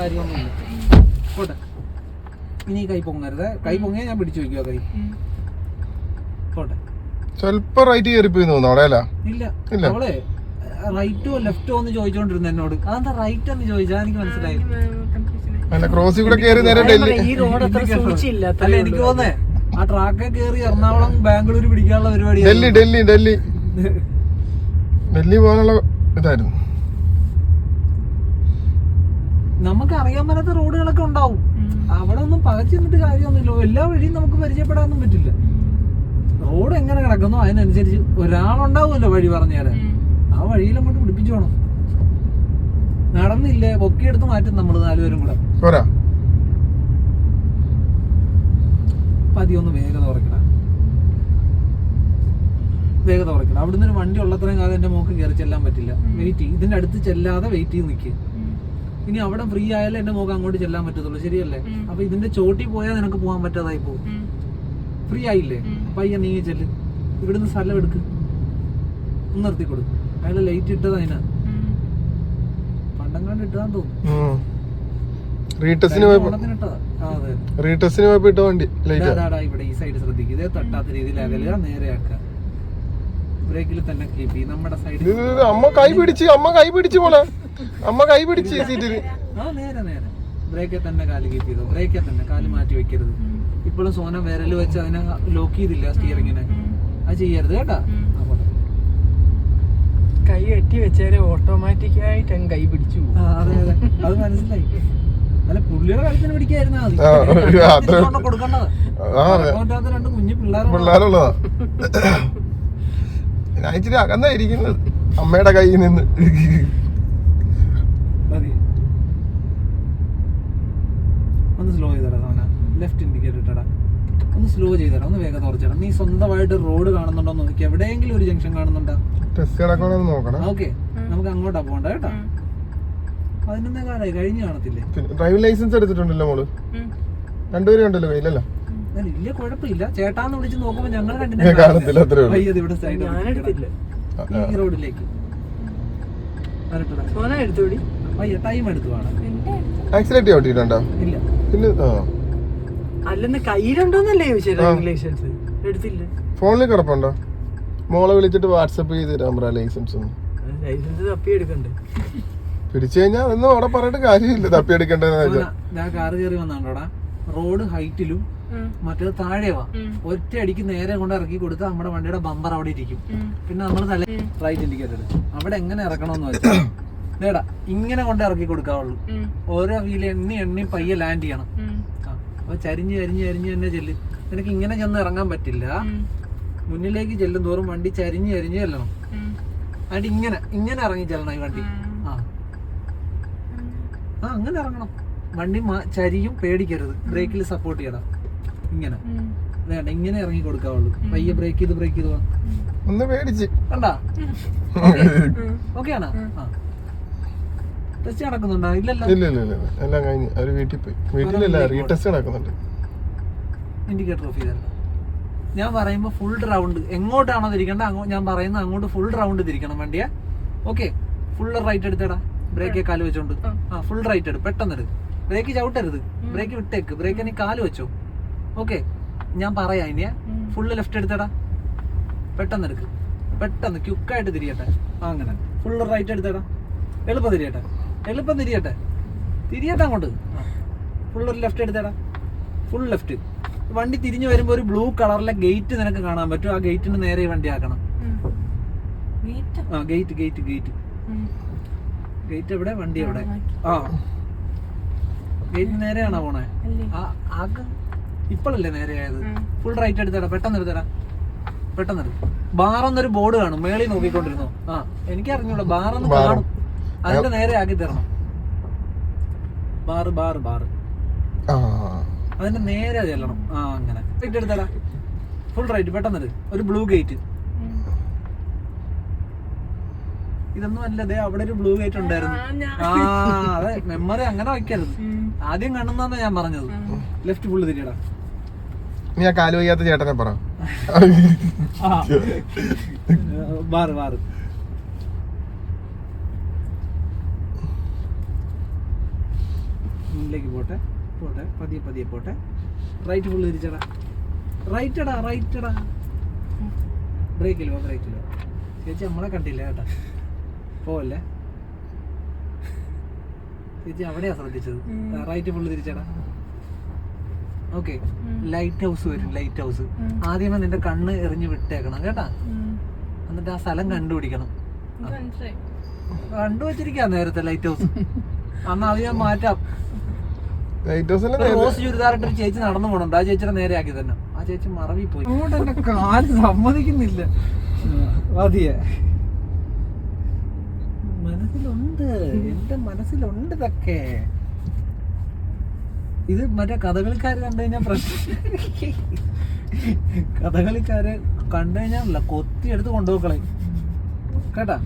കാര്യമൊന്നുമില്ല. പോട്ടെ, ഇനി കൈ പൊങ്ങരുത്. കൈ പൊങ്ങിയാൽ ഞാൻ പിടിച്ചു വയ്ക്കുക കൈ. പോട്ടെ. സ്വല്പം റൈറ്റ് കയറിപ്പോയി തോന്നുന്നു. ഇല്ല, അവളെ റൈറ്റോ ലെഫ്റ്റോ എന്ന് ചോദിച്ചോണ്ടിരുന്നു എന്നോട്. അതെന്താ റൈറ്റ് എന്ന് ചോദിച്ചാ എനിക്ക് മനസ്സിലായി. ക്രോസിൽ കൂടെ കയറി നേരെ ഡൽഹി. അല്ല, എനിക്ക് തോന്നേ ആ ട്രാക്കെ കയറി എറണാകുളം ബാംഗ്ലൂർ പിടിക്കാനുള്ള പരിപാടി. ഡൽഹി പോകാനുള്ള ഇതായിരുന്നു. നമുക്ക് അറിയാൻ പറ്റാത്ത റോഡുകളൊക്കെ ഉണ്ടാവും. അവിടെ ഒന്നും പകച്ചു നിന്നിട്ട് കാര്യമൊന്നുമില്ല. എല്ലാ വഴിയും നമുക്ക് പരിചയപ്പെടാനൊന്നും പറ്റില്ല. റോഡ് എങ്ങനെ കിടക്കുന്നോ അതിനനുസരിച്ച് ഒരാളുണ്ടാവുമല്ലോ വഴി പറഞ്ഞു തരാൻ. ആ വഴിയിൽ അങ്ങോട്ട് പിടിപ്പിച്ചു വേണം. നടന്നില്ലേ പൊക്കിയെടുത്ത് മാറ്റും നമ്മള് 4 പേരും കൂടെ. പതിയൊന്ന് വേഗത കുറയ്ക്കണം. അവിടുന്ന് ഒരു വണ്ടി ഉള്ളത്രയും കാലം എന്റെ മോക്ക് കയറി ചെല്ലാൻ പറ്റില്ല. വെയിറ്റ് ചെയ്യും. ഇതിന്റെ അടുത്ത് ചെല്ലാതെ വെയിറ്റ് ചെയ്ത് നിൽക്കുക. ഇനി അവിടെ ഫ്രീ ആയാലും എന്റെ മോക്ക് അങ്ങോട്ട് ചെല്ലാൻ പറ്റത്തുള്ളൂ. ശരിയല്ലേ? അപ്പൊ ഇതിന്റെ ചോട്ടി പോയാൽ നിനക്ക് പോകാൻ പറ്റാതായി പോകും. ഫ്രീ ആയില്ലേ? പയ്യ നീങ്ങി ചെല്ല്. ഇവിടുന്ന് സ്ഥലം എടുക്ക്, ഒന്ന് നിർത്തി കൊടുക്കും. അയാള് ലൈറ്റ് ഇട്ടത് അതിനാ. പണ്ടങ്ങാണ്ട് ഇട്ടതാന്ന് തോന്നുന്നു. ഇവിടെ ഈ സൈഡ് ശ്രദ്ധിക്കുക. ഇതേ തട്ടാത്ത രീതിയിൽ അകലുക, നേരെയാക്കുക. ബ്രേക്കിൽ തന്നെ കീപ്പ് ചെയ്യും. നമ്മുടെ സൈഡിൽ അമ്മ കൈ പിടിച്ച് സീറ്റിൽ. നേരെ ബ്രേക്കിൽ തന്നെ കാല് കീപ്പ് ചെയ്തോ. ബ്രേക്കിൽ തന്നെ കാല് മാറ്റി വെക്കരുത്. ഇപ്പോഴും സോന വിരൽ വെച്ച് അതിനെ ലോക്ക് ചെയ്തില്ല സ്റ്റിയറിങ്ങിനെ. അത് ചെയ്യരുത് കേട്ടാ. കൈ കെട്ടി വെച്ചാല് ഓട്ടോമാറ്റിക് ആയിട്ട് കൈ പിടിച്ചു. അതെ, അത് മനസ്സിലായി. അല്ല, പുള്ളിയുടെ കാര്യത്തിന് പിടിക്കായിരുന്നാ മതി. കൊടുക്കേണ്ടത് 2 കുഞ്ഞു പിള്ളേരുള്ളതാ. ഞാൻ ഇച്ചിരി അകന്നായിരിക്കുന്നത് അമ്മയുടെ കയ്യിൽ നിന്ന്. ഒന്ന് സ്ലോ ചെയ്തടാ സോന. ലെഫ്റ്റ് ഇൻഡിക്കേറ്റർ ഇട്ടടാ. ഒന്ന് സ്ലോ ചെയ്തടാ. ഒന്ന് വേഗം തുറച്ചടാ. നീ സ്വന്തമായിട്ട് റോഡ് കാണുന്നുണ്ടോ നോക്കി. എവിടെയെങ്കിലും ഒരു ജംഗ്ഷൻ കാണുന്നുണ്ടോ? ഓക്കെ, നമുക്ക് അങ്ങോട്ടാ പോകണ്ട കേട്ടോ. 11 കാലമായി കഴിഞ്ഞു കാണത്തില്ലേ? ഡ്രൈവിംഗ് ലൈസൻസ് എടുത്തിട്ടുണ്ടല്ലോ മോള്. 2 പേരും ഉണ്ടല്ലോ കയ്യിലല്ലോ. ഇല്ല, കുഴപ്പമില്ല. ചേട്ടാന്ന് വിളിച്ച് നോക്കുമ്പോ ഞങ്ങൾ ഇവിടെ ഈ റോഡിലേക്ക് ടൈം എടുത്തു വേണം. ആക്സിഡന്റ് ചവിട്ടിട്ടുണ്ടോ? ഇല്ല. പിന്നെ അല്ലെന്ന് കയ്യിലുണ്ടോന്നല്ലേ ചോദിച്ചത്. ലൈസൻസ് എടുത്തില്ല. ഫോണിൽ കിടപ്പുണ്ടോ? മോളെ വിളിച്ചിട്ട് വാട്സപ്പ് ചെയ്ത് തരാൻ പറ. ലൈസൻസ് തപ്പിയെടുക്കണ്ടേ? പിടിച്ചു കഴിഞ്ഞാൽ ഒന്നും അവിടെ പറഞ്ഞിട്ട് കാര്യമില്ല. തപ്പിയെടുക്കണ്ടെന്ന് ഞാൻ കാറ് കയറി വന്നാണ്ടോടാ. റോഡ് ഹൈറ്റിലും മറ്റേത് താഴെവാ. ഒറ്റ അടിക്ക് നേരെ കൊണ്ട് ഇറക്കി കൊടുത്താൽ നമ്മുടെ വണ്ടിയുടെ ബമ്പർ അവിടെ ഇരിക്കും. പിന്നെ നമ്മൾ തല റൈറ്റ് ഇൻഡിക്കേറ്റർ അവിടെ എങ്ങനെ ഇറക്കണമെന്ന് വെച്ചാൽ നേടാ ഇങ്ങനെ കൊണ്ട് ഇറക്കി കൊടുക്കാവുള്ളൂ. ഓരോ വീല് എണ്ണി പയ്യെ ലാൻഡ് ചെയ്യണം. അപ്പൊ ചരിഞ്ഞ് തന്നെ ചെല്ല്. നിനക്ക് ഇങ്ങനെ ചെന്ന് ഇറങ്ങാൻ പറ്റില്ല. മുന്നിലേക്ക് ചെല്ലും തോറും വണ്ടി ചരിഞ്ഞ് ചെല്ലണം. അതിന്റെ ഇങ്ങനെ ഇറങ്ങി ചെല്ലണം ഈ വണ്ടി. അങ്ങനെ ഇറങ്ങണം. വണ്ടി ചരിയും, പേടിക്കരുത്. ബ്രേക്കിൽ സപ്പോർട്ട് ചെയ്യണം. ഇങ്ങനെ വേണ്ട, ഇങ്ങനെ ഇറങ്ങി കൊടുക്കാവുള്ളൂ. പയ്യെ ബ്രേക്ക് ചെയ്ത് പോവാം. ഒന്ന് പേടിച്ച് കണ്ടാ? ഓക്കെ ആണോ? ടെസ്റ്റ് നടക്കുന്നുണ്ടോ? ഇല്ലല്ലോ. എല്ലാം കഴിഞ്ഞ് അവര് വീട്ടിൽ പോയി. വീട്ടിലല്ല, റീടെസ്റ്റ് നടക്കുന്നുണ്ട്. ഇൻഡിക്കേറ്റർ ഓഫ് ചെയ്തല്ലോ. ഞാൻ പറയുമ്പോ ഫുൾ റൗണ്ട് എങ്ങോട്ടാണോ തിരിക്കേണ്ട, ഞാൻ പറയുന്ന അങ്ങോട്ട് ഫുൾ റൗണ്ട് തിരിക്കണം വണ്ടിയെ. ഓക്കെ, ഫുൾ റൈറ്റ് എടുത്തേടാ. ബ്രേക്ക് കാല് വെച്ചോണ്ട് ഫുൾ റൈറ്റ് എടു. പെട്ടെന്ന് എടു. ബ്രേക്ക് ചവിട്ടരുത്. ബ്രേക്ക് വിട്ടേക്ക്. ബ്രേക്ക് നീ കാല് വെച്ചോ. ഓക്കെ, ഞാൻ പറയാം. ഇനി ഫുള്ള് ലെഫ്റ്റ് എടുത്തേടാ. പെട്ടെന്ന് എടുക്ക്. പെട്ടെന്ന് ക്യുക്കായിട്ട് തിരിയട്ടെ. അങ്ങനെ ഫുള്ള് റൈറ്റ് എടുത്തേടാ. എളുപ്പം തിരിയട്ടെ അങ്ങോട്ട്. ഫുള്ള് ലെഫ്റ്റ് എടുത്തേടാ. Full left. വണ്ടി തിരിഞ്ഞു വരുമ്പോ ഒരു ബ്ലൂ കളറിലെ ഗേറ്റ് നിനക്ക് കാണാൻ പറ്റും. ആ ഗേറ്റിന് നേരെ വണ്ടി ആക്കണം. ഗേറ്റ് എവിടെ? വണ്ടി എവിടെ? ഗേറ്റ് നേരെയാണോ പോണേ? ഇപ്പോഴല്ലേ നേരെ ആയത്? ഫുൾ റൈറ്റ് എടുത്തേടാ. പെട്ടെന്ന് എടുത്തേടാ. ബാറെന്നൊരു ബോർഡ് കാണും. മേളിൽ നോക്കിക്കൊണ്ടിരുന്നു. എനിക്കറിഞ്ഞൂടാ. ബാറൊന്ന് കാണും. അതിന്റെ നേരെ ആക്കി തരണം. ബാറ് അതിന്റെ നേരെ ചെല്ലണം. അങ്ങനെ റൈറ്റ് എടുത്തേടാ. Full right. പെട്ടെന്ന് ഒരു ബ്ലൂ ഗേറ്റ്. ഇതൊന്നും അല്ലതേ, അവിടെ ഒരു ബ്ലൂ ഗേറ്റ് ഉണ്ടായിരുന്നു. അതെ, മെമ്മറി അങ്ങനെ വയ്ക്കരുത്. ആദ്യം കാണുന്ന ഞാൻ പറഞ്ഞത്. ലെഫ്റ്റ് ഫുള്ള് തിരിയടാ. നീ ആ കാല് വയ്യാത്ത ചേട്ടനെ പറ. ബാറ് മുന്നിലേക്ക് പോട്ടെ പോട്ടെ, പതിയെ പതിയെ പോട്ടെ. റൈറ്റ് ഫുള്ള് തിരിച്ചടാ, റൈറ്റടാ റൈറ്റടാ. ബ്രേക്കിലോ ബ്രേക്കിലോ. ചേച്ചി നമ്മളെ കണ്ടില്ല കേട്ടാ, പോവല്ലേ ചേച്ചി, അവിടെയാ ശ്രദ്ധിച്ചത്. റൈറ്റ് ഫുള്ള് തിരിച്ചടാ. ഓക്കെ, ലൈറ്റ് ഹൗസ് വരും. ലൈറ്റ് ഹൗസ് ആദ്യമേ നിന്റെ കണ്ണ് എറിഞ്ഞ് വിട്ടേക്കണം കേട്ടാ. എന്നിട്ട് ആ സ്ഥലം കണ്ടുപിടിക്കണം. കണ്ടുവച്ചിരിക്കാ നേരത്തെ ലൈറ്റ് ഹൗസ്. അന്ന് അത് ഞാൻ മാറ്റാം. റോസ് ചുരിദാറിട്ടൊരു ചേച്ചി നടന്നു പോണുണ്ട്, ആ ചേച്ചിയുടെ നേരെ ആക്കി തന്നെ. ആ ചേച്ചി മറവി പോയി. അങ്ങോട്ട് എന്റെ കാല് സമ്മതിക്കുന്നില്ല. മതിയെ, മനസ്സിലുണ്ട്, എന്റെ മനസ്സിലുണ്ട് ഇതൊക്കെ. ഇത് മറ്റേ കഥകളിക്കാര് കണ്ടു കഴിഞ്ഞാൽ പ്രശ്നം. കഥകളിക്കാര് കണ്ടു കഴിഞ്ഞാൽ കൊത്തി എടുത്ത് കൊണ്ടുപോക്കളെ കേട്ടാ.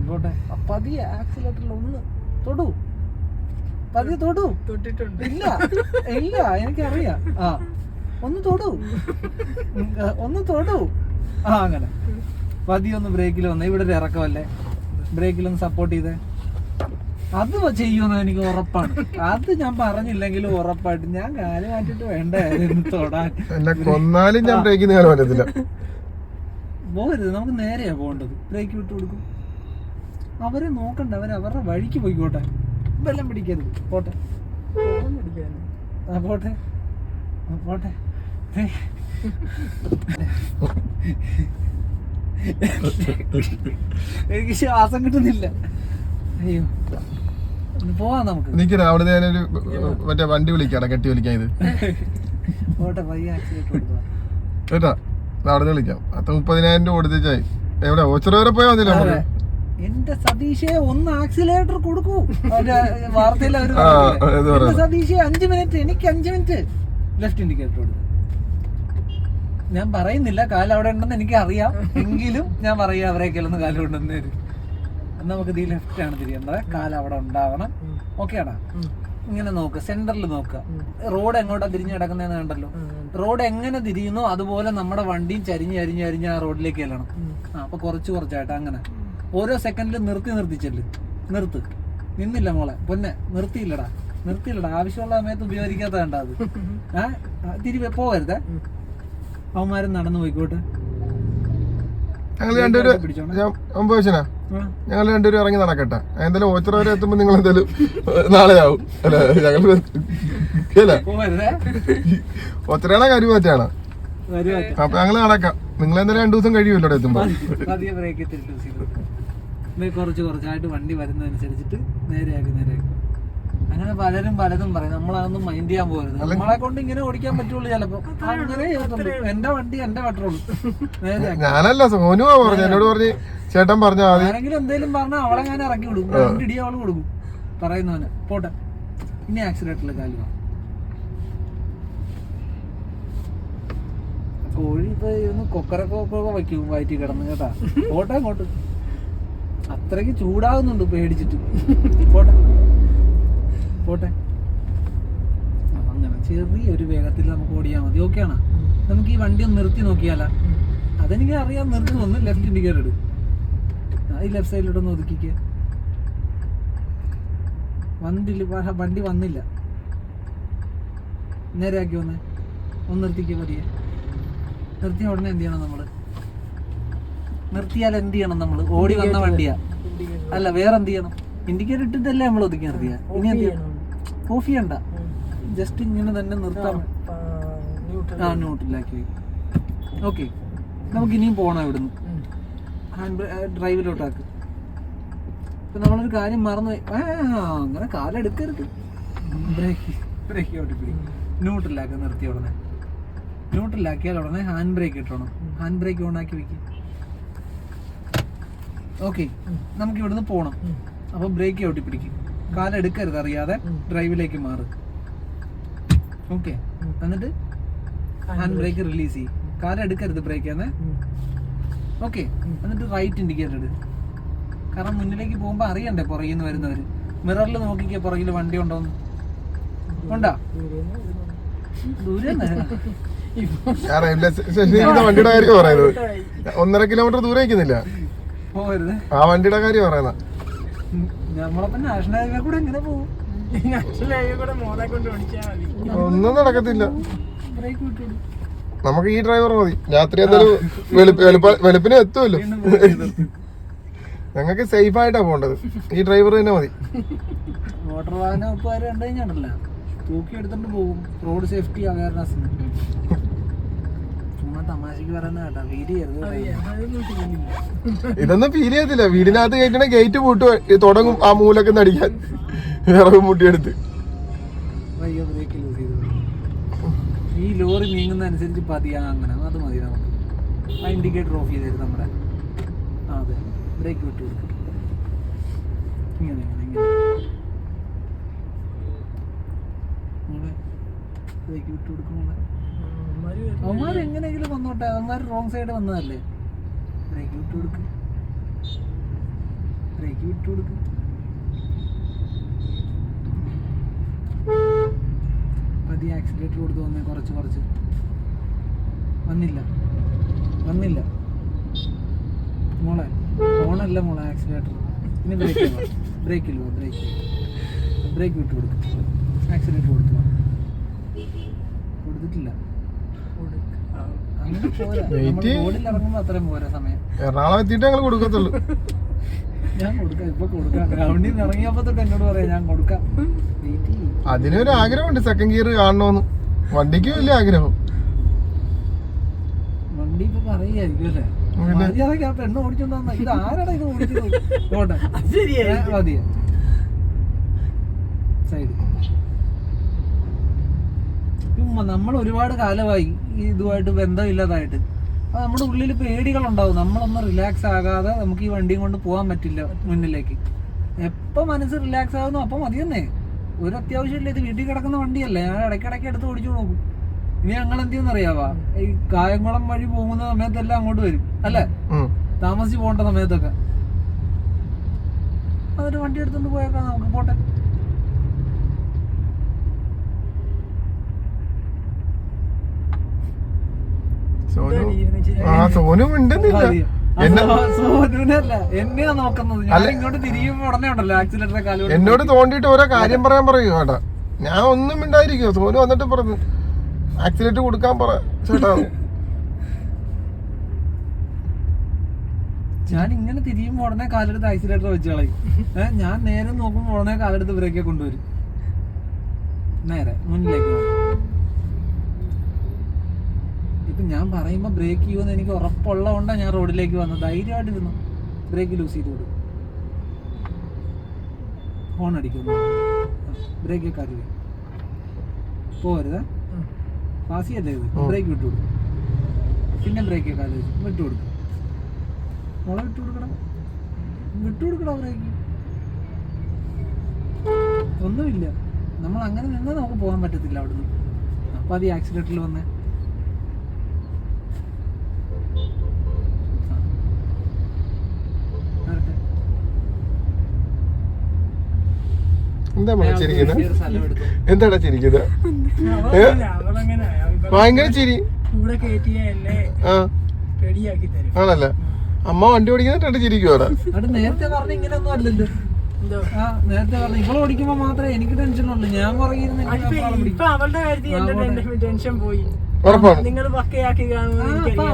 പോട്ടെ, പതിയെ ആക്സിലേറ്ററിൽ ഒന്ന് തൊടു, പതിയെ തൊടു. തൊട്ടിട്ടുണ്ട്. ഇല്ല ഇല്ല, എനിക്കറിയാം. ആ ഒന്ന് തൊടു, ഒന്ന് തൊടു. ആ അങ്ങനെ പതിയെ ഒന്ന് ബ്രേക്കിൽ വന്നേ. ഇവിടെ ഒരു ഇറക്കമല്ലേ, ബ്രേക്കിലൊന്ന് സപ്പോർട്ട് ചെയ്തേ. അത് ചെയ്യുമെന്ന് എനിക്ക് ഉറപ്പാണ്. അത് ഞാൻ പറഞ്ഞില്ലെങ്കിലും ഉറപ്പായിട്ട് ഞാൻ കാല് മാറ്റിട്ട് വേണ്ടായിരുന്നു തൊടാൻ. കൊന്നാലും ഞാൻ ബ്രേക്കിന് കാലം പറ്റത്തില്ല. പോകരുത്, നമുക്ക് നേരെയാ പോകേണ്ടത്. ബ്രേക്ക് വിട്ട് കൊടുക്കും. അവരെ നോക്കണ്ട, അവരുടെ വഴിക്ക് പോയിക്കോട്ടെ. ബലം പിടിക്കരുത്. പോട്ടെ ആ പോട്ടെ പോട്ടെ. എനിക്ക് ശ്വാസം കിട്ടുന്നില്ല. അയ്യോ, പോവാം നമുക്ക്. എനിക്ക് രാവിലെ ഞാനൊരു മറ്റേ വണ്ടി വിളിക്കാടാ, കെട്ടി വിളിക്കാം. ഇത് പോട്ടെ, പയ്യെ ആക്സിഡന്റ് കൊടുക്കുക കേട്ടാ, അവിടെ വിളിക്കാം. 30,000 രൂപ കൊടുത്തേച്ചായി. എവിടെ ഓച്ചറ വരെ പോയാൽ മതിയല്ലോ. എന്റെ സതീഷെ ഒന്ന് ആക്സിലേറ്റർ കൊടുക്കൂ. വാർത്തയിൽ സതീഷെ 5 മിനിറ്റ്, എനിക്ക് 5 മിനിറ്റ്. ലെഫ്റ്റ് ഇൻഡിക്കേറ്റർ കൊടുക്കും. ഞാൻ പറയുന്നില്ല കാല് അവിടെ ഉണ്ടെന്ന് എനിക്ക് അറിയാം, എങ്കിലും ഞാൻ പറയാം അവരേക്കെല്ലാം കാല് കൊണ്ടുവന്ന് തരും. നമുക്ക് ഈ ലെഫ്റ്റ് ആണ് തിരിയേണ്ടത്. കാല് അവിടെ ഉണ്ടാവണം. ഓക്കെ ആണോ? ഇങ്ങനെ നോക്കുക, സെന്ററിൽ നോക്കുക. റോഡ് എങ്ങോട്ടാ തിരിഞ്ഞ് കിടക്കുന്നതെന്ന് കണ്ടല്ലോ. റോഡ് എങ്ങനെ തിരിയുന്നോ അതുപോലെ നമ്മുടെ വണ്ടിയും ചരിഞ്ഞ് അരിഞ്ഞ് അരിഞ്ഞ് ആ റോഡിലേക്ക് ചെല്ലണം. അപ്പൊ കുറച്ച് കുറച്ചായിട്ട് അങ്ങനെ ഓരോ സെക്കൻഡിലും നിർത്തിച്ചെല്ല്. നിർത്ത്. നിന്നില്ല മോളെ, പൊന്നെ നിർത്തിയില്ലടാ. ആവശ്യമുള്ള സമയത്ത് ഉപയോഗിക്കാത്ത കണ്ട അത്. തിരികെ പോവരുതേ. അവന്മാരും നടന്നു പോയിക്കോട്ടെ. ഞങ്ങൾ രണ്ടുപേരും ഇറങ്ങി നടക്കട്ടെ. എന്തായാലും ഓച്ചറ വരെ എത്തുമ്പോ നിങ്ങൾ എന്തായാലും നാളെ ആവും. അല്ല ഞങ്ങൾ ഓച്ചറയാണോ കരുവാറ്റാണോ? അപ്പൊ ഞങ്ങള് നടക്കാം. നിങ്ങൾ എന്തായാലും 2 ദിവസം കഴിയുമല്ലോ അവിടെ എത്തുമ്പോ. കുറച്ച് കുറച്ചായിട്ട് വണ്ടി വരുന്നതനുസരിച്ചിട്ട് നേരെയാക്കി. അങ്ങനെ പലരും പലതും പറയും. നമ്മളതൊന്നും മൈൻഡ് ചെയ്യാൻ പോകരുത്. നമ്മളെ കൊണ്ട് ഇങ്ങനെ ഓടിക്കാൻ പറ്റുള്ളൂ ചിലപ്പോ. അങ്ങനെ എന്റെ വണ്ടി എന്റെ പെട്രോൾ നേരെയാക്കി. ഞാനല്ല, സോനുവാ പറഞ്ഞു. എന്നോട് പറഞ്ഞ് ചേട്ടൻ പറഞ്ഞ ആരെങ്കിലും എന്തെങ്കിലും പറഞ്ഞാൽ അവളെ ഞാൻ ഇറക്കി വിടും. 2 ഇടി അവള് കൊടുക്കും പറയുന്നവന്. പോട്ടെ, ഇനി ആക്സിഡന്റില് കാലുവാ. കോഴി ഇപ്പൊ കൊക്കരക്കൊക്കെ വയ്ക്കും വയറ്റി കിടന്ന് കേട്ടാ. പോട്ടെ അങ്ങോട്ട്. അത്രയ്ക്ക് ചൂടാവുന്നുണ്ട് പേടിച്ചിട്ട്. പോട്ടെ പോട്ടെ. അങ്ങനെ ചെറിയൊരു വേഗത്തിൽ നമുക്ക് ഓടിയാൽ മതി. ഓക്കെ ആണോ? നമുക്ക് ഈ വണ്ടി ഒന്ന് നിർത്തി നോക്കിയാലോ? അതെനിക്ക് അറിയാം. നിർത്തുമെന്ന് ലെഫ്റ്റ് ഇൻഡിക്കേറ്റർ ഇടും. ഈ ലെഫ്റ്റ് സൈഡിലോട്ടൊന്ന് ഒതുക്കിക്കുക. വണ്ടി വന്നില്ല. നേരെയാക്കി വന്നേ. ഒന്ന് നിർത്തിക്കുക പതിയെ. നിർത്തിയ ഉടനെ എന്ത് ചെയ്യണം നമ്മള്? നിർത്തിയാൽ എന്ത് ചെയ്യണം നമ്മള്? ഓടി വന്ന വണ്ടിയാ. അല്ല, വേറെ എന്ത് ചെയ്യണം? ഇൻഡിക്കേറ്റർ ഇട്ടിട്ടല്ലേ നമ്മൾ ഒതുക്കി നിർത്തിയ. ഇനി എന്ത് ചെയ്യണം? ഓഫ് ചെയ്യണ്ട, ജസ്റ്റ് ഇങ്ങനെ തന്നെ നിർത്താം. ന്യൂട്രലാക്കി. ഓക്കെ, നമുക്ക് ഇനിയും പോകണം ഇവിടുന്ന്. ഡ്രൈവിലോട്ടാക്ക്. ഇപ്പൊ നമ്മളൊരു കാര്യം മറന്നുപോയി. അങ്ങനെ കാലെടുക്കരുത്. ബ്രേക്ക് ഓട്ടിപ്പിടി. ന്യൂട്രലാക്കി. നിർത്തിയ ഉടനെ ന്യൂട്രലാക്കിയാൽ ഉടനെ ഹാൻഡ് ബ്രേക്ക് ഇട്ടണം. ഹാൻഡ് ബ്രേക്ക് ഓൺ ആക്കി വെക്കും. ഓക്കെ, നമുക്ക് ഇവിടുന്ന് പോകണം. അപ്പൊ ബ്രേക്ക് ഔട്ടി പിടിക്കും. കാലെടുക്കരുത് അറിയാതെ. ഡ്രൈവിലേക്ക് മാറ്. ഓക്കെ, എന്നിട്ട് ഹാൻഡ് ബ്രേക്ക് റിലീസ് ചെയ്യും. കാലെടുക്കരുത് ബ്രേക്ക് തന്നെ. ഓക്കെ, എന്നിട്ട് റൈറ്റ് ഇൻഡിക്കേറ്റർ ഇട്. കാരണം മുന്നിലേക്ക് പോകുമ്പോ അറിയണ്ടേ പുറകിൽ നിന്ന് വരുന്നവര്. മിററിൽ നോക്കിക്കേ പുറകിൽ വണ്ടി ഉണ്ടോന്ന്. ഉണ്ടാ? ദൂരെ വണ്ടിയുടെ കാര്യം പറയുന്നത്. 1.5 കിലോമീറ്റർ ദൂരെ നിൽക്കുന്നില്ല. പോകരുത്. ആ വണ്ടിയുടെ കാര്യം പറയുന്ന. നമ്മളപ്പോ നാഷണൽ ഹൈവേ കൂടെ എങ്ങനെ പോകും? കൂടെ മോളെ കൊണ്ട് ഓടിച്ചാൽ മതി. ഒന്നും നടക്കത്തില്ല. ബ്രേക്ക് വിട്ടു നമുക്ക് ഈ ഡ്രൈവർ മതി. രാത്രി എന്തായാലും വെളുപ്പിനെ എത്തുമല്ലോ. ഞങ്ങൾക്ക് സേഫ് ആയിട്ടാ പോണ്ടത്. ഈ ഡ്രൈവർ തന്നെ മതി. മോട്ടോർ വാഹന വകുപ്പുകാർ കണ്ടു കഴിഞ്ഞാണല്ല തൂക്കി എടുത്തോണ്ട് പോകും. Road safety awareness. ചുമ്മാ തമാശക്ക് പറയുന്ന കേട്ടാ, വീട് ഇതൊന്നും ഫീൽ ചെയ്യത്തില്ല. വീടിനകത്ത് കയറ്റണ ഗേറ്റ് പൂട്ട് തുടങ്ങും ആ മൂലൊക്കെ നടിക്കാൻ ഇറങ്ങും മുട്ടിയെടുത്ത്. വയ്യ ബ്രേക്ക് ലൂസ് ചെയ്തു. ഈ ലോറി നീങ്ങുന്ന അനുസരിച്ച് പതിയാ അങ്ങനെ അത് മതി നമുക്ക്. ആ ഇൻഡിക്കേറ്റർ ഓഫ് ചെയ്ത് തരും നമ്മുടെ. ആ അതെ, ബ്രേക്ക് വിട്ടു കൊടുക്കും. ഇങ്ങനെ ഇങ്ങനെ ഇങ്ങനെ ബ്രേക്ക് വിട്ടു കൊടുക്കുമ്പോൾ അവന്മാർ എങ്ങനെയെങ്കിലും വന്നോട്ടെ. അവന്മാർ റോങ് സൈഡ് വന്നതല്ലേ. ബ്രേക്ക് വിട്ടു കൊടുക്കും, ബ്രേക്ക് വിട്ടു കൊടുക്കും. പതി ആക്സിലേറ്റർ കൊടുത്ത് വന്നേ. കുറച്ച് കുറച്ച് വന്നില്ല വന്നില്ല മോളെ. ഫോണല്ല മോളെ ആക്സിലേറ്റർ. ഇനി ബ്രേക്ക് ബ്രേക്കിൽ പോ. ബ്രേക്ക് വിട്ടു കൊടുക്കും. ആക്സിലേറ്റർ കൊടുത്തു കൊടുത്തിട്ടില്ല. അങ്ങനെ പോരാ. റോഡിൽ ഇറങ്ങുമ്പോ അത്രയും പോരാ സമയം. എറണാകുളം എത്തിയിട്ട് ഞങ്ങൾ കൊടുക്കത്തുള്ളൂ. ഞാൻ കൊടുക്കാം, ഇപ്പൊ കൊടുക്കാം. ഗ്രൗണ്ടിൽ നിന്ന് ഇറങ്ങിയപ്പോ തൊട്ട് എന്നോട് പറയാം ഞാൻ കൊടുക്കാം. അതിനൊരു ആഗ്രഹമുണ്ട് സെക്കൻഡ് ഗിയർ കാണണമെന്ന്. വണ്ടിക്ക് വലിയ ആഗ്രഹം. വണ്ടി ഇപ്പൊ പറയായിരിക്കും അല്ലേ. മര്യാദക്ക് ആ പെണ്ണ് ഓടിച്ചോണ്ടാ. ഇത് ആരാടാ ഇത് ഓടിച്ചത്? പോട്ടെ മതിയെ സൈഡ്. നമ്മൾ ഒരുപാട് കാലമായി ഇതുമായിട്ട് ബന്ധമില്ലാതായിട്ട്. അപ്പൊ നമ്മുടെ ഉള്ളിൽ പേടികളുണ്ടാവും. നമ്മളൊന്ന് റിലാക്സ് ആകാതെ നമുക്ക് ഈ വണ്ടിയും കൊണ്ട് പോകാൻ പറ്റില്ല മുന്നിലേക്ക്. എപ്പോൾ മനസ്സ് റിലാക്സ് ആകുന്നു അപ്പം മതിയെന്നേ. ഒരു അത്യാവശ്യമില്ല. ഇത് വീട്ടിൽ കിടക്കുന്ന വണ്ടിയല്ലേ. ഞാൻ ഇടയ്ക്കിടയ്ക്ക് എടുത്ത് ഓടിച്ചു നോക്കും. ഇനി ഞങ്ങൾ എന്ത് ചെയ്യുന്നറിയാവാ, ഈ കായംകുളം വഴി പോകുന്ന സമയത്തെല്ലാം അങ്ങോട്ട് വരും അല്ലേ, താമസിച്ച് പോകേണ്ട സമയത്തൊക്കെ. അതൊരു വണ്ടി എടുത്തോണ്ട് പോയേക്കാം നമുക്ക്. പോട്ടെ. സോനു മിണ്ടുന്നില്ല. സോനുവിനല്ല എന്നെയാ നോക്കുന്നത്. ഞാൻ ഇങ്ങോട്ട് തിരിയുമ്പോ ഉടനെ ഉണ്ടല്ലോ ആക്സിലേറ്ററെ കാലം. എന്നോട് തോണ്ടിട്ട് ഓരോ കാര്യം പറയാൻ പറയൂ ചേട്ടാ. ഞാൻ ഒന്നും മിണ്ടായിരിക്കും. സോനു വന്നിട്ട് പറഞ്ഞു ആക്സിലേറ്റർ കൊടുക്കാൻ പറ ചേട്ടാ. ഞാൻ ഇങ്ങനെ തിരിയുമ്പോ ഉടനെ കാലെടുത്ത് ആക്സിലേറ്റർ വെച്ച് കളയും. ഞാൻ നേരെ നോക്കുമ്പോ ഉടനെ കാലെടുത്ത് ബ്രേക്കെ കൊണ്ടുവരും. നേരെ മുന്നിലേക്ക് പോകും. ഇപ്പൊ ഞാൻ പറയുമ്പോ ബ്രേക്ക് ചെയ്യുമെന്ന് എനിക്ക് ഉറപ്പുള്ളതുകൊണ്ടാണ് ഞാൻ റോഡിലേക്ക് വന്നത്. ധൈര്യമായിട്ടിരുന്നു. ബ്രേക്ക് ലൂസ് ചെയ്ത് കൊടുക്കും. ഹോൺ അടിക്കുന്നു. ബ്രേക്ക് കാര്യം പോരുത്. ഫാസിയല്ലേ ഇത്. ബ്രേക്ക് വിട്ടു കൊടുക്കും. പിന്നെ ബ്രേക്ക് കാലം വിട്ടു കൊടുക്കും. മുള വിട്ടു കൊടുക്കണം. വിട്ടു കൊടുക്കണം ബ്രേക്ക്. ഒന്നുമില്ല. നമ്മൾ അങ്ങനെ നിന്നാൽ നമുക്ക് പോകാൻ പറ്റത്തില്ല അവിടുന്ന്. അപ്പൊ അത് ഈ ആക്സിഡന്റിൽ വന്നേ. എന്താ ചിരിക്കുന്നത്? എന്താടാ ചിരിക്കുന്നത്? ഭയങ്കര ചിരി. ആണല്ലേ. അമ്മ വണ്ടി ഓടിക്കുന്നിട്ട് ചിരിക്കുവാടാ. നേരത്തെ പറഞ്ഞ ഇങ്ങനെയൊന്നും അല്ലല്ലോ. നേരത്തെ പറഞ്ഞ ഇവള് ഓടിക്കുമ്പോ മാത്രമേ എനിക്ക് ടെൻഷനുള്ളൂ. ഞാൻ പറയുന്നത്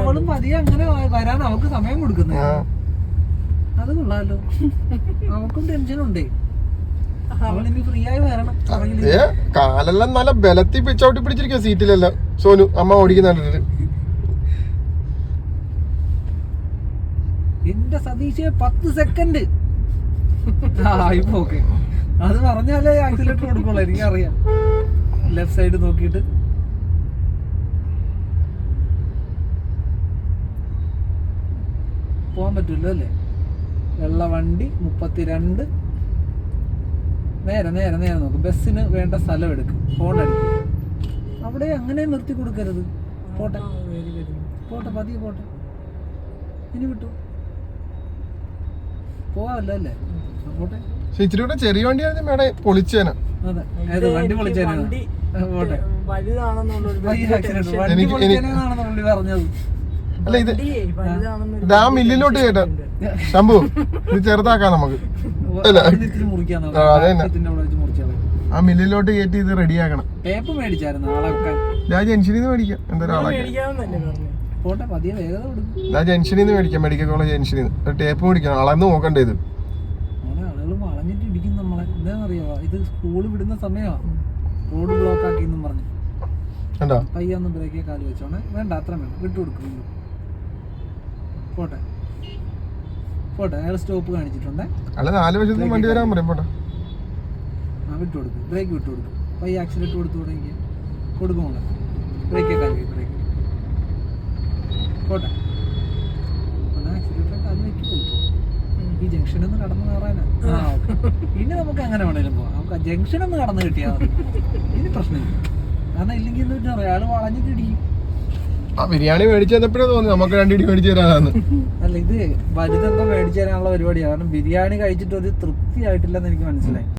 അവളും പതിയെ അങ്ങനെ വരാൻ അവൾക്ക് സമയം കൊടുക്കുന്നത്. അത് കൊള്ളാലോ. അവൾക്കും ടെൻഷനുണ്ടേ. അവളിനി ഫ്രീ ആയി വരണം. കാലെല്ലാം നല്ല ബലത്തി ചവിട്ടി പിടിച്ചിരിക്കുക സീറ്റിലെല്ലാം. സോനു അമ്മ ഓടിക്കുന്ന എന്റെ സതീഷെ 10 സെക്കൻഡ്. ഇപ്പൊ ഓക്കെ. അത് പറഞ്ഞാലേ ആക്സിലേറ്റർ കൊടുക്കുള്ളൂ. എനിക്കറിയാം. ലെഫ്റ്റ് സൈഡ് നോക്കിയിട്ട് പോവാൻ പറ്റൂല്ലോ അല്ലേ. വെള്ള വണ്ടി 32. നേരെ നേരെ നേരെ നോക്കും. ബസ്സിന് വേണ്ട സ്ഥലം എടുക്കും. ഫോൺ അടിക്കും. അവിടെ അങ്ങനെ നിർത്തി കൊടുക്കരുത്. പോട്ടെ പോട്ടെ പതിയെ പോട്ടെ. ഇനി വിട്ടു പോവാല്ലോ അല്ലേ. പോട്ടെ. ഇച്ചിരി കൂടെ ചെറിയ വണ്ടിയായിരുന്നു മേടെ പൊളിച്ചേന. അതെ ഏത് വണ്ടി പൊളിച്ചേനാ. പോട്ടെ. വണ്ടി പൊളിച്ചേനാണെന്ന് പുള്ളി പറഞ്ഞത്. അല്ല ഇത് ആ മില്ലിലോട്ട് കേട്ടാ ശംഭു ഇത് ചെറുതാക്കാം നമുക്ക്. ആ മില്ലിലോട്ട് കയറ്റി ഇത് റെഡിയാക്കണം. ടേപ്പ് മേടിച്ചായിരുന്നു ആളെ വെക്കാൻ. ഞാൻ ജംഗ്ഷനിൽ നിന്ന് മേടിക്കാം. എന്തൊരാളാക്കി മേടിക്കാമെന്നല്ലേ പറഞ്ഞു. പോട്ടെ, പതിയെ വേഗത കൊടുക്കും. ഞാൻ ജംഗ്ഷനിൽ നിന്ന് മേടിക്കാം, മെഡിക്കൽ കോളേജ് ജംഗ്ഷനിൽ നിന്ന്. ഒരു ടേപ്പ് മേടിക്കണം, അളന്ന് നോക്കണ്ടേ ഇത്. അങ്ങനെ ആളുകൾ വളഞ്ഞിട്ട് ഇടിക്കും നമ്മളെ. എന്താണെന്നറിയോ, ഇത് സ്കൂള് വിടുന്ന സമയമാണ്, റോഡ് ബ്ലോക്ക് ആക്കി എന്നും പറഞ്ഞു. കണ്ടോ പയ്യൊന്നും ബ്രേക്കേ കാല് വെച്ചോണേ. വേണ്ട, അത്ര വേണ്ട, വിട്ടു കൊടുക്കുന്നുള്ളൂ. പോട്ടെ പോട്ടെ, അയാൾ സ്റ്റോപ്പ് കാണിച്ചിട്ടുണ്ടേ. അല്ല 4 വശത്തും വണ്ടി വരാൻ പറയും. പോട്ടെ, ആ വിട്ടു കൊടുക്കും, ബ്രേക്ക് വിട്ടു കൊടുക്കും. പയ്യ ആക്സിഡൻറ്റ് കൊടുത്തു തുടങ്ങി കൊടുക്കുമോ? ബ്രേക്കേ കാല് ബ്രേക്ക്. പോട്ടെ, ആക്സിഡൻറ്റ് കാല് വെക്കി കൊടുക്കും. ഈ ജംഗ്ഷനൊന്ന് കടന്നു കയറാനാ. ഇനി നമുക്ക് അങ്ങനെ വേണേലും പോവാം. നമുക്ക് ജംഗ്ഷനൊന്ന് കടന്നു കിട്ടിയാൽ മതി. ഇനി പ്രശ്നമില്ല. കാരണം ഇല്ലെങ്കിൽ എന്താ പറയാ, അയാൾ വളഞ്ഞിട്ട് ഇടിക്കും. ആ ബിരിയാണി മേടിച്ചു തന്നപ്പോഴേ തോന്നി നമുക്ക് 2 ഇടി മേടിച്ചു തരാന്ന്. അല്ല, ഇത് വലുതെന്തോ മേടിച്ചു തരാനുള്ള പരിപാടിയാണ്. കാരണം ബിരിയാണി കഴിച്ചിട്ട് ഒരു തൃപ്തി ആയിട്ടില്ലെന്ന് എനിക്ക് മനസ്സിലായി.